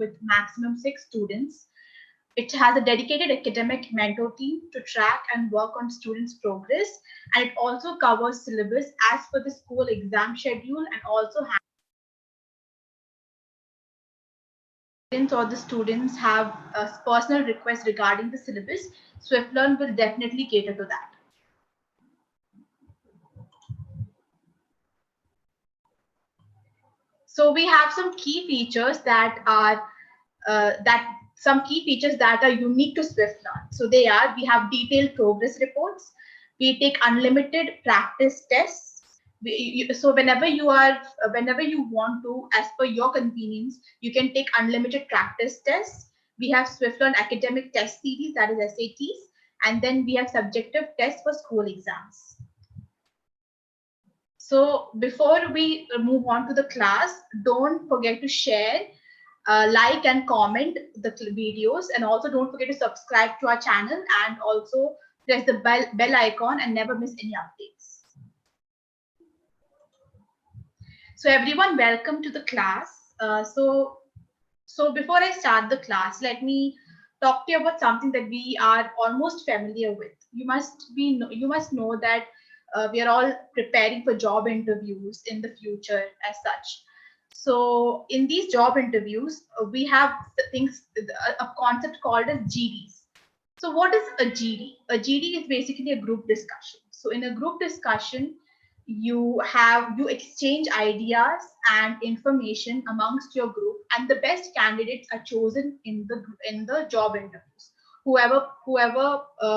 with maximum 6 students. It has a dedicated academic mentor team to track and work on students' progress, and it also covers syllabus as per the school exam schedule, and also or the students have a personal request regarding the syllabus. Swiflearn will definitely cater to that. So we have some key features that are unique to Swiflearn. So they are: we have detailed progress reports, we take unlimited practice tests. So whenever you want to, as per your convenience, you can take unlimited practice tests. We have Swiflearn academic test series, that is SATs, and then we have subjective tests for school exams. So before we move on to the class, don't forget to share, like and comment the videos, and also don't forget to subscribe to our channel, and also press the bell icon and never miss any updates. So everyone, welcome to the class. So before I start the class, let me talk to you about something that we are almost familiar with. You must know that we are all preparing for job interviews in the future as such. So in these job interviews, we have a concept called as GDs. So what is a GD? A GD is basically a group discussion. So in a group discussion, you exchange ideas and information amongst your group, and the best candidates are chosen in the job interviews. Whoever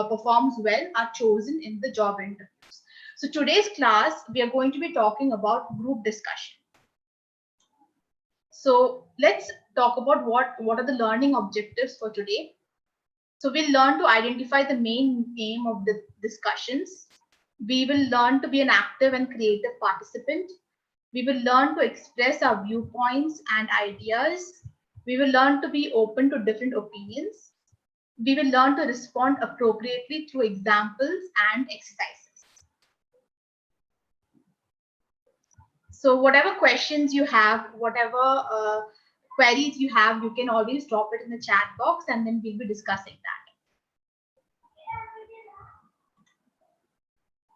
performs well are chosen in the job interviews. So today's class, we are going to be talking about group discussion. So let's talk about what are the learning objectives for today. So we'll learn to identify the main aim of the discussions. We will learn to be an active and creative participant. We will learn to express our viewpoints and ideas. We will learn to be open to different opinions. We will learn to respond appropriately through examples and exercises. So whatever questions you have, whatever queries you have, you can always drop it in the chat box, and then we'll be discussing that.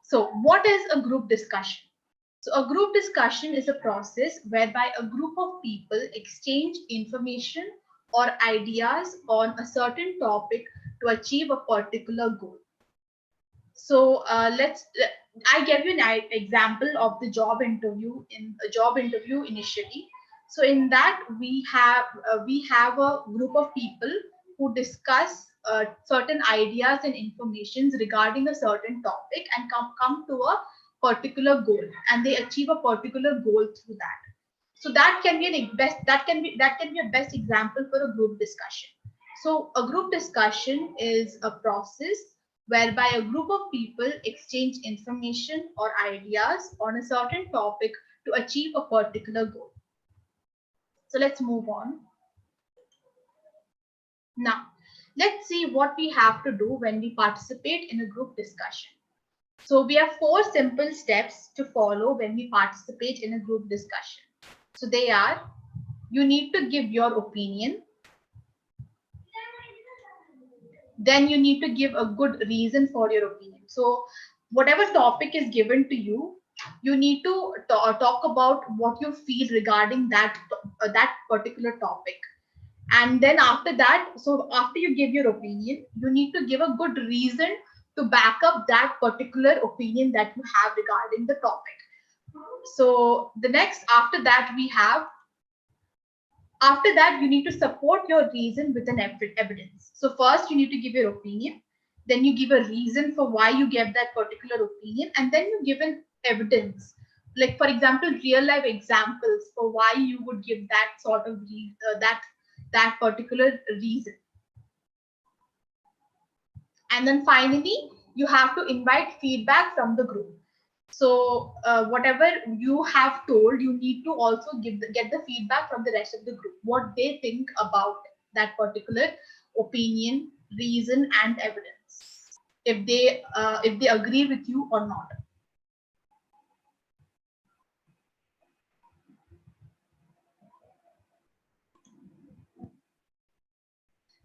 So what is a group discussion? So a group discussion is a process whereby a group of people exchange information or ideas on a certain topic to achieve a particular goal. So I gave you an example of the job interview initially. So in that we have a group of people who discuss certain ideas and informations regarding a certain topic and come to a particular goal, and they achieve a particular goal through that. So that can be a best example for a group discussion. So a group discussion is a process whereby a group of people exchange information or ideas on a certain topic to achieve a particular goal. So let's move on. Now, let's see what we have to do when we participate in a group discussion. So we have 4 simple steps to follow when we participate in a group discussion. So they are: you need to give your opinion. Then you need to give a good reason for your opinion. So whatever topic is given to you, you need to talk about what you feel regarding that particular topic. And then after that, so after you give your opinion, you need to give a good reason to back up that particular opinion that you have regarding the topic. So after that, you need to support your reason with an evidence. So first you need to give your opinion, then you give a reason for why you gave that particular opinion, and then you give an evidence, like for example real life examples for why you would give that sort of that particular reason. And then finally you have to invite feedback from the group. So whatever you have told, you need to also get the feedback from the rest of the group, what they think about that particular opinion, reason, and evidence, if they agree with you or not.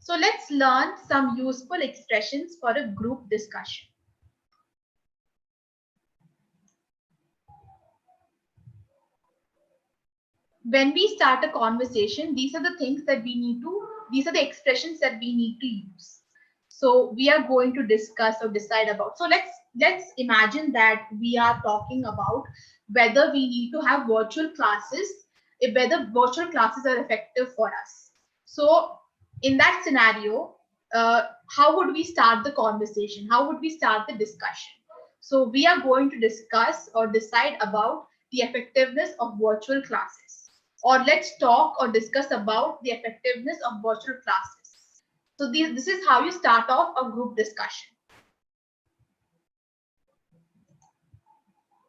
So let's learn some useful expressions for a group discussion. When we start a conversation, these are the things that these are the expressions that we need to use. So we are going to discuss or decide about. So let's imagine that we are talking about whether we need to have virtual classes, whether virtual classes are effective for us. So in that scenario, how would we start the conversation? How would we start the discussion? So we are going to discuss or decide about the effectiveness of virtual classes. Or let's talk or discuss about the effectiveness of virtual classes. So this is how you start off a group discussion.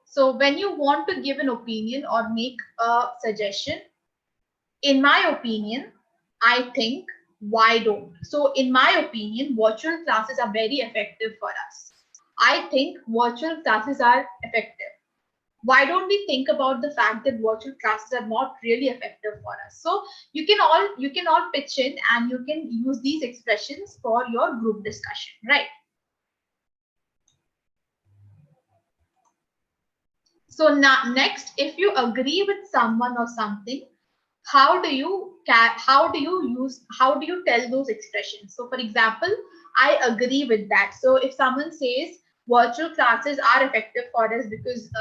So when you want to give an opinion or make a suggestion, in my opinion, I think, why don't? So in my opinion, virtual classes are very effective for us. I think virtual classes are effective. Why don't we think about the fact that virtual classes are not really effective for us? So you can all pitch in and you can use these expressions for your group discussion, right? So now next, if you agree with someone or something, how do you tell those expressions? So for example, I agree with that. So if someone says virtual classes are effective for us because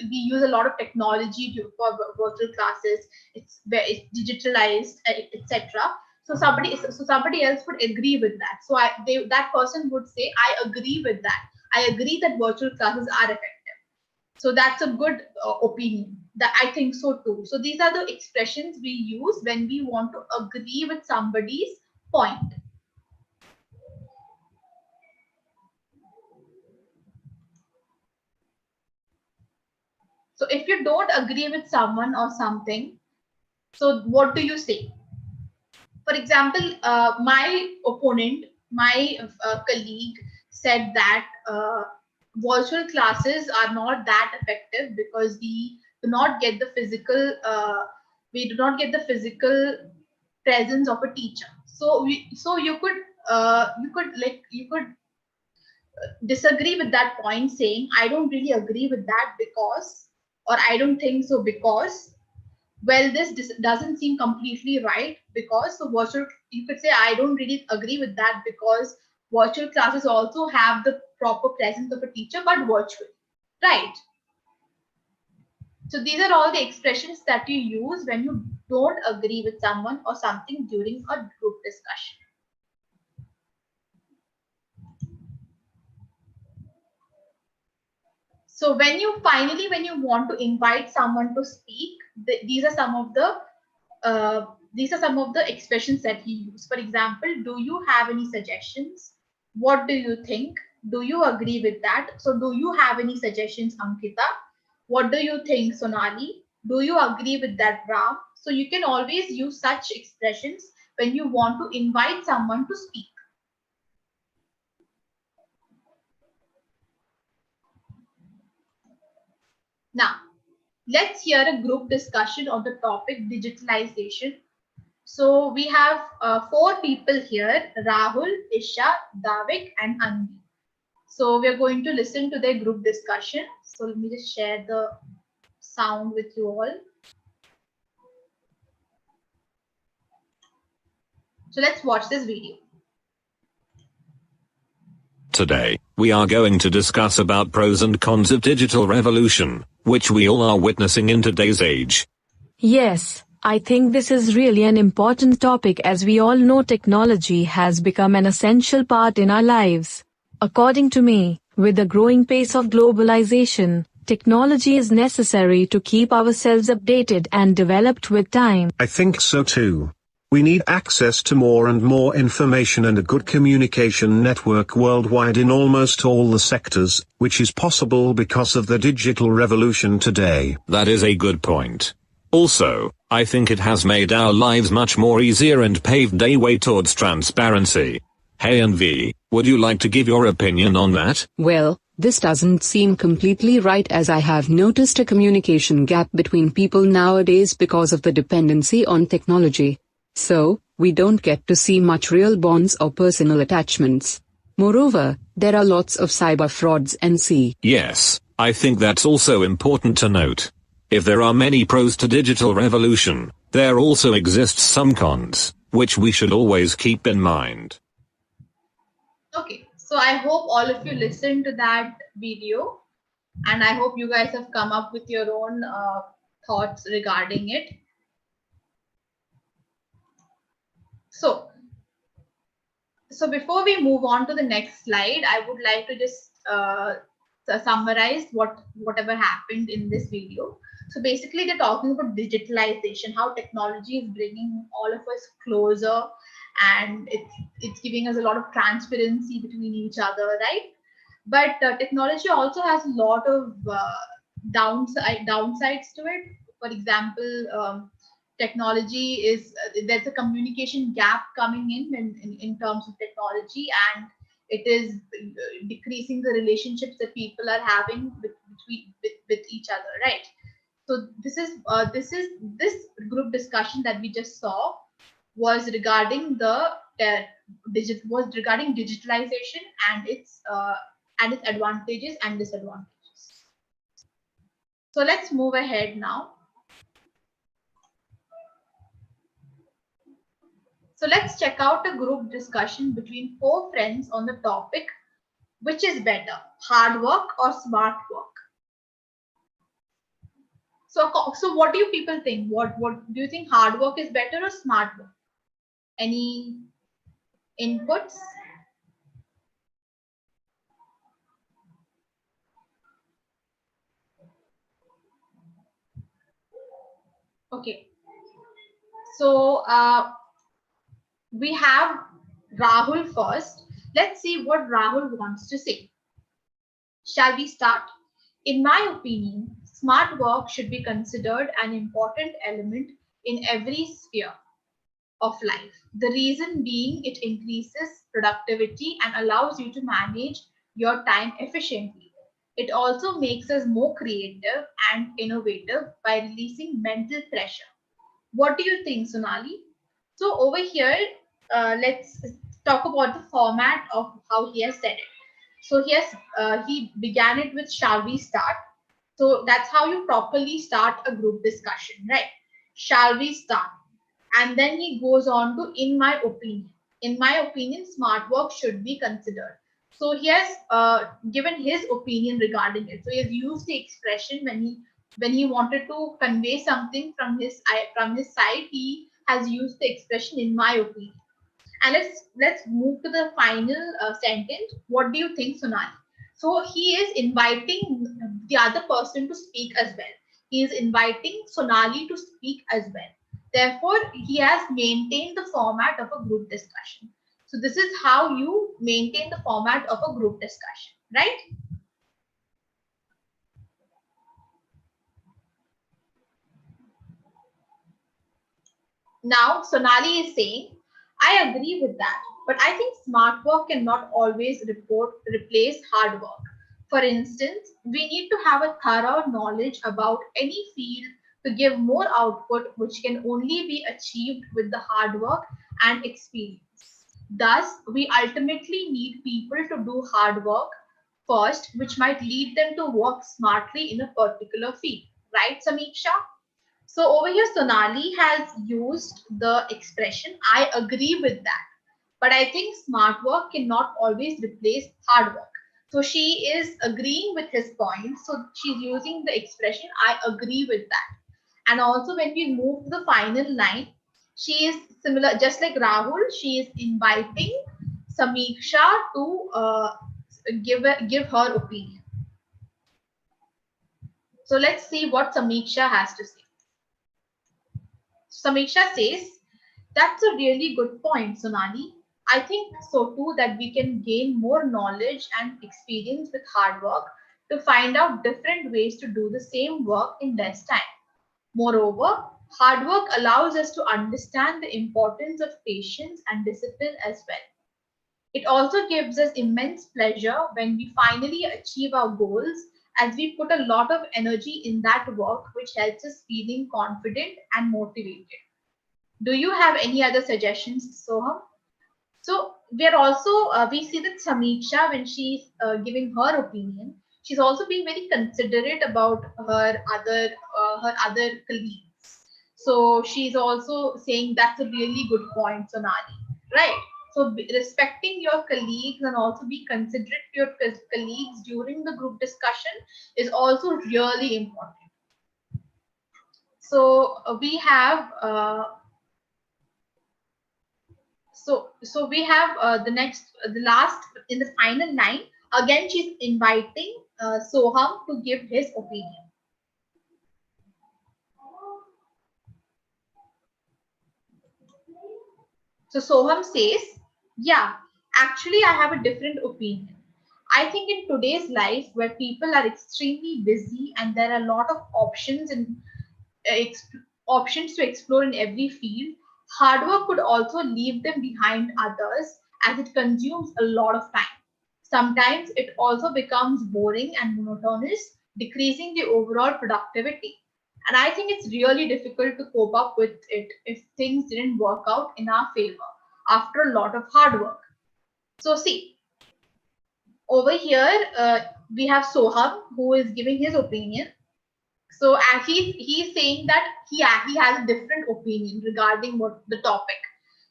we use a lot of technology for virtual classes, it's digitalized, etc. So somebody else would agree with that. So that person would say, I agree with that. I agree that virtual classes are effective. So that's a good opinion. That I think so too. So these are the expressions we use when we want to agree with somebody's point. So if you don't agree with someone or something, so what do you say? For example, my opponent, my colleague said that virtual classes are not that effective because we do not get the physical presence of a teacher. So you could disagree with that point, saying I don't really agree with that because, or I don't think so because, well, this doesn't seem completely right because, so virtual, you could say I don't really agree with that because virtual classes also have the proper presence of a teacher but virtually, right? So these are all the expressions that you use when you don't agree with someone or something during a group discussion. So when you want to invite someone to speak, these are some of the expressions that you use. For example, do you have any suggestions? What do you think? Do you agree with that? So do you have any suggestions, Ankita? What do you think, Sonali? Do you agree with that, Ram? So you can always use such expressions when you want to invite someone to speak. Now, let's hear a group discussion on the topic digitalization. So we have 4 people here, Rahul, Isha, Davik, and Anvi. So we're going to listen to their group discussion. So let me just share the sound with you all. So let's watch this video. Today, we are going to discuss about pros and cons of digital revolution, which we all are witnessing in today's age. Yes, I think this is really an important topic as we all know technology has become an essential part in our lives. According to me, with the growing pace of globalization, technology is necessary to keep ourselves updated and developed with time. I think so too. We need access to more and more information and a good communication network worldwide in almost all the sectors, which is possible because of the digital revolution today. That is a good point. Also, I think it has made our lives much more easier and paved a way towards transparency. Hey Anvi, would you like to give your opinion on that? Well, this doesn't seem completely right as I have noticed a communication gap between people nowadays because of the dependency on technology. So, we don't get to see much real bonds or personal attachments. Moreover, there are lots of cyber frauds and Yes, I think that's also important to note. If there are many pros to digital revolution, there also exists some cons, which we should always keep in mind. Okay, so I hope all of you listened to that video, and I hope you guys have come up with your own thoughts regarding it. So before we move on to the next slide, I would like to just summarize whatever happened in this video. So basically, they're talking about digitalization, how technology is bringing all of us closer, and it's giving us a lot of transparency between each other, right? But technology also has a lot of downsides to it. For example, technology is there's a communication gap coming in terms of technology, and it is decreasing the relationships that people are having with each other, right? So this group discussion that we just saw was regarding regarding digitalization and its advantages and disadvantages. So let's move ahead now. So let's check out a group discussion between 4 friends on the topic, which is better, hard work or smart work? So what do you people think? What do you think, hard work is better or smart work? Any inputs? Okay. So we have Rahul first. Let's see what Rahul wants to say. Shall we start? In my opinion, smart work should be considered an important element in every sphere of life. The reason being, it increases productivity and allows you to manage your time efficiently. It also makes us more creative and innovative by releasing mental pressure. What do you think, Sonali? So over here, let's talk about the format of how he has said it. So he began it with "Shall we start?" So that's how you properly start a group discussion, right? Shall we start? And then he goes on to, in my opinion. In my opinion, smart work should be considered. So he has given his opinion regarding it. So he has used the expression when he wanted to convey something from his side. He has used the expression, in my opinion. And let's move to the final sentence. What do you think, Sonali? So he is inviting the other person to speak as well. He is inviting Sonali to speak as well. Therefore, he has maintained the format of a group discussion. So this is how you maintain the format of a group discussion, right? Now, Sonali is saying, I agree with that, but I think smart work cannot always replace hard work. For instance, we need to have a thorough knowledge about any field to give more output, which can only be achieved with the hard work and experience. Thus, we ultimately need people to do hard work first, which might lead them to work smartly in a particular field. Right, Samiksha? So over here, Sonali has used the expression, I agree with that. But I think smart work cannot always replace hard work. So she is agreeing with his point. So she's using the expression, I agree with that. And also when we move to the final line, she is similar, just like Rahul, she is inviting Samiksha to give her opinion. So let's see what Samiksha has to say. Samiksha says, that's a really good point, Sonali. I think so too, that we can gain more knowledge and experience with hard work to find out different ways to do the same work in less time. Moreover, hard work allows us to understand the importance of patience and discipline as well. It also gives us immense pleasure when we finally achieve our goals, as we put a lot of energy in that work, which helps us feeling confident and motivated. Do you have any other suggestions, Soham? So we're also, we see that Samiksha, when she's giving her opinion, she's also being very considerate about her other colleagues. So she's also saying that's a really good point, Sonali, right? So respecting your colleagues and also be considerate to your colleagues during the group discussion is also really important. So we have so we have the last in the final line. Again, she's inviting Soham to give his opinion. So Soham says, yeah, actually I have a different opinion. I think in today's life where people are extremely busy and there are a lot of options and options to explore in every field, hard work could also leave them behind others as it consumes a lot of time. Sometimes it also becomes boring and monotonous, decreasing the overall productivity. And I think it's really difficult to cope up with it if things didn't work out in our favor after a lot of hard work. So, see, over here we have Soham who is giving his opinion. So as he's saying that he has a different opinion regarding what the topic.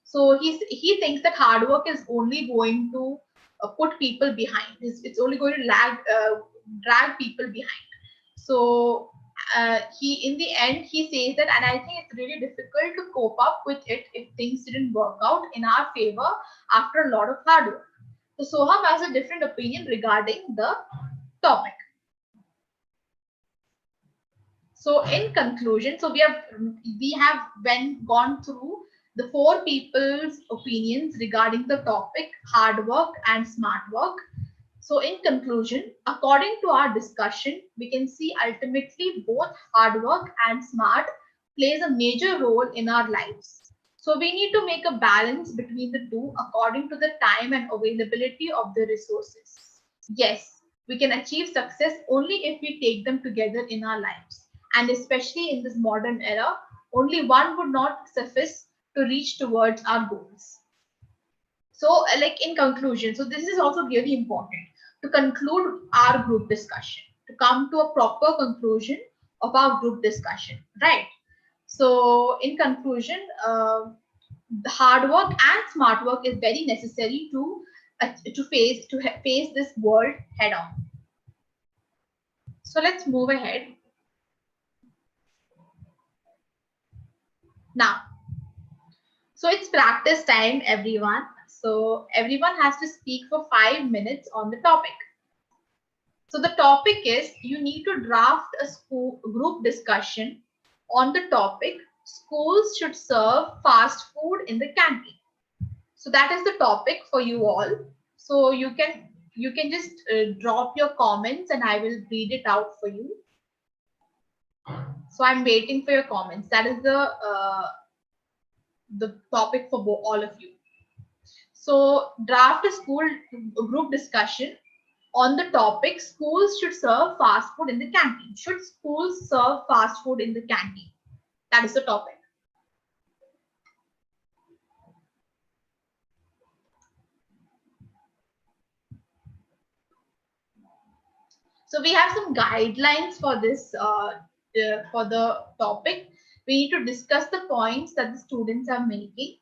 So he thinks that hard work is only going to put people behind. It's only going to drag people behind. So he in the end he says that, and I think it's really difficult to cope up with it if things didn't work out in our favor after a lot of hard work. So Soham has a different opinion regarding the topic. So in conclusion, so we have gone through the four people's opinions regarding the topic hard work and smart work. So in conclusion, according to our discussion, we can see ultimately both hard work and smart plays a major role in our lives. So we need to make a balance between the two according to the time and availability of the resources. Yes, we can achieve success only if we take them together in our lives. And especially in this modern era, only one would not suffice to reach towards our goals. So, like in conclusion, so this is also really important to conclude our group discussion, to come to a proper conclusion of our group discussion, right? So, in conclusion, the hard work and smart work is very necessary to face this world head on. So let's move ahead. Now, so it's practice time, everyone. So everyone has to speak for 5 minutes on the topic. So the topic is you need to draft a group discussion on the topic schools should serve fast food in the canteen. So that is the topic for you all. So you can just drop your comments and I will read it out for you. So I'm waiting for your comments. That is the topic for all of you. So draft a school group discussion on the topic schools should serve fast food in the canteen. Should schools serve fast food in the canteen? That is the topic. So we have some guidelines for this for the topic. We need to discuss the points that the students are making,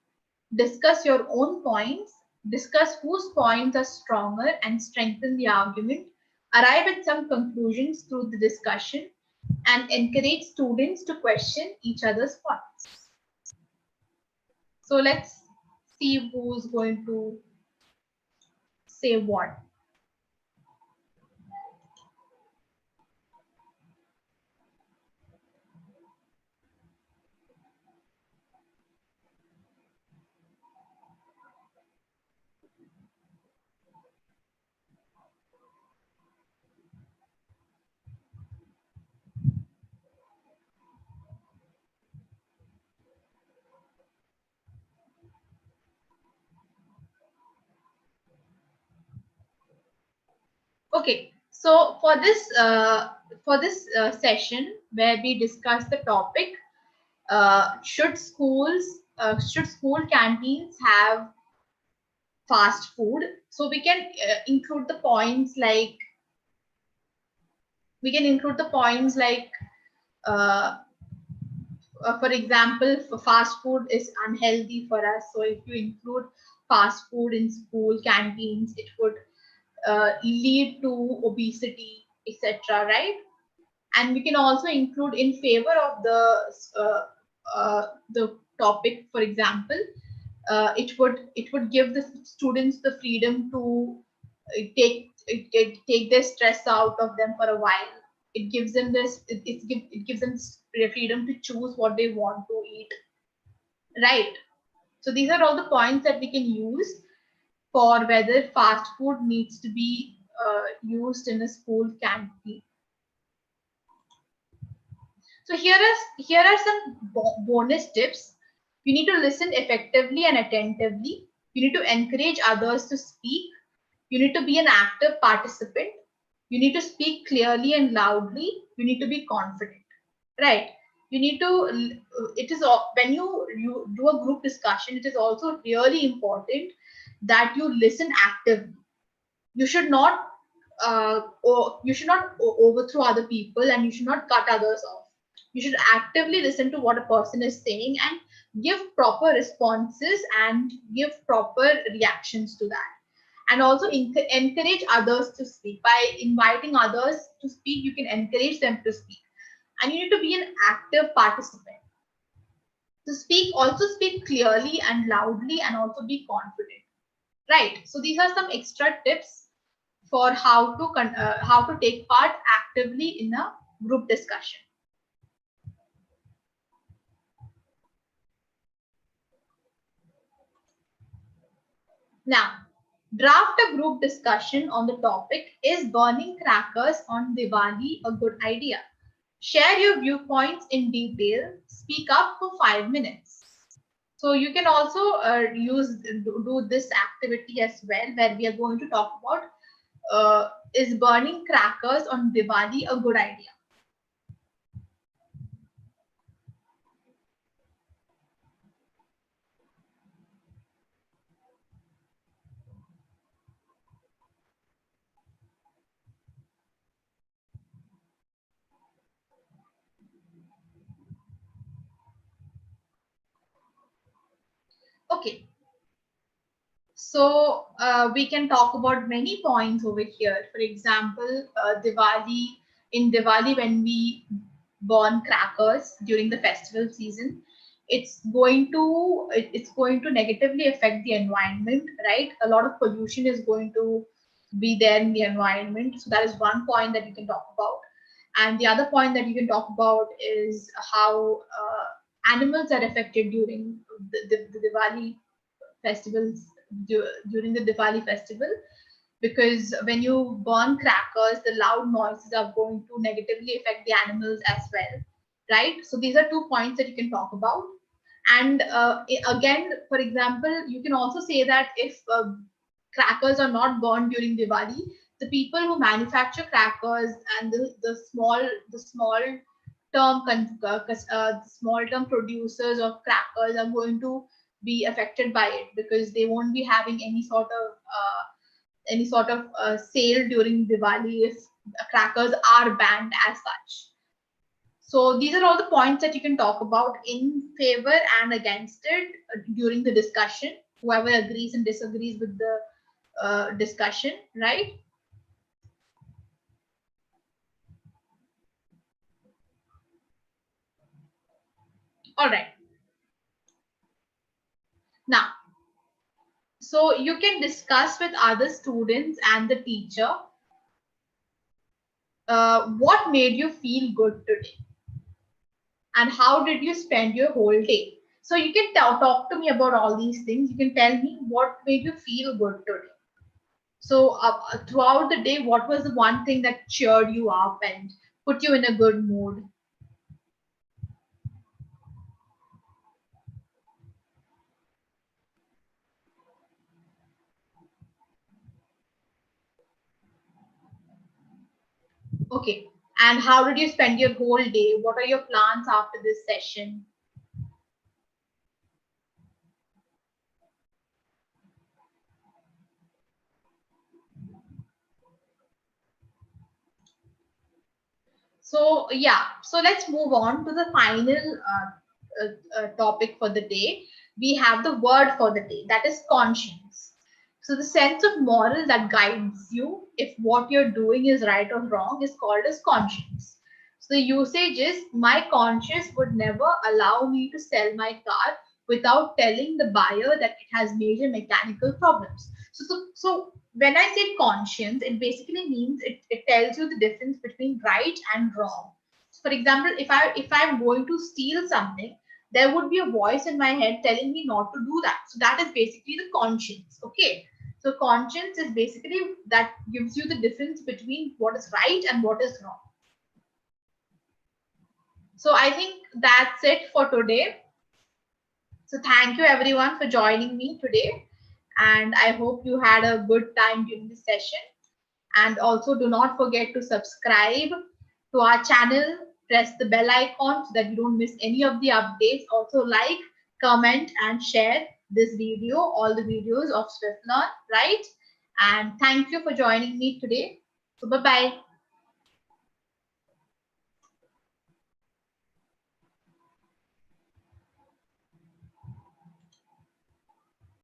discuss your own points, discuss whose points are stronger and strengthen the argument, arrive at some conclusions through the discussion, and encourage students to question each other's points. So let's see who's going to say what. Okay, so for this session where we discuss the topic, should schools should school canteens have fast food? So we can include the points like uh, for example, fast food is unhealthy for us. So if you include fast food in school canteens, it would lead to obesity, etc. Right? And we can also include in favor of the topic. For example, it would give the students the freedom to take their stress out of them for a while. It gives them it gives them the freedom to choose what they want to eat, right? So these are all the points that we can use for whether fast food needs to be used in a school canteen. So here are some bonus tips. You need to listen effectively and attentively. You need to encourage others to speak. You need to be an active participant. You need to speak clearly and loudly. You need to be confident, right? You need to, it is, when you do a group discussion, it is also really important that you listen actively. You should not, overthrow other people, and you should not cut others off. You should actively listen to what a person is saying and give proper responses and give proper reactions to that. And also encourage others to speak. By inviting others to speak, you can encourage them to speak. And you need to be an active participant. To speak, also speak clearly and loudly, and also be confident. Right. So these are some extra tips for how to take part actively in a group discussion. Now, draft a group discussion on the topic, is burning crackers on Diwali a good idea? Share your viewpoints in detail. Speak up for 5 minutes. So you can also do this activity as well, where we are going to talk about is burning crackers on Diwali a good idea? Okay. So we can talk about many points over here. For example, in Diwali, when we burn crackers during the festival season, it's going to negatively affect the environment, right? A lot of pollution is going to be there in the environment. So that is one point that you can talk about. And the other point that you can talk about is how animals are affected during the Diwali festivals, during the Diwali festival, because when you burn crackers, the loud noises are going to negatively affect the animals as well, right? So these are 2 points that you can talk about. And again, for example, you can also say that if crackers are not burned during Diwali, the people who manufacture crackers and the small term producers of crackers are going to be affected by it, because they won't be having any sort of sale during Diwali if crackers are banned as such. So these are all the points that you can talk about in favor and against it during the discussion. Whoever agrees and disagrees with the discussion, right? All right. Now, so you can discuss with other students and the teacher what made you feel good today, and how did you spend your whole day. So you can talk to me about all these things. You can tell me what made you feel good today. So throughout the day, what was the one thing that cheered you up and put you in a good mood? Okay. And how did you spend your whole day? What are your plans after this session? So yeah, so let's move on to the final topic for the day. We have the word for the day, that is conscience. So the sense of moral that guides you if what you're doing is right or wrong is called as conscience. So the usage is, my conscience would never allow me to sell my car without telling the buyer that it has major mechanical problems. So when I say conscience, it basically means it tells you the difference between right and wrong. For example, if I'm going to steal something, there would be a voice in my head telling me not to do that. So that is basically the conscience. Okay. So conscience is basically that gives you the difference between what is right and what is wrong. So I think that's it for today. So thank you everyone for joining me today. And I hope you had a good time during this session. And also do not forget to subscribe to our channel, press the bell icon so that you don't miss any of the updates. Also like, comment and share this video, all the videos of Swiflearn, right? And thank you for joining me today. So bye-bye.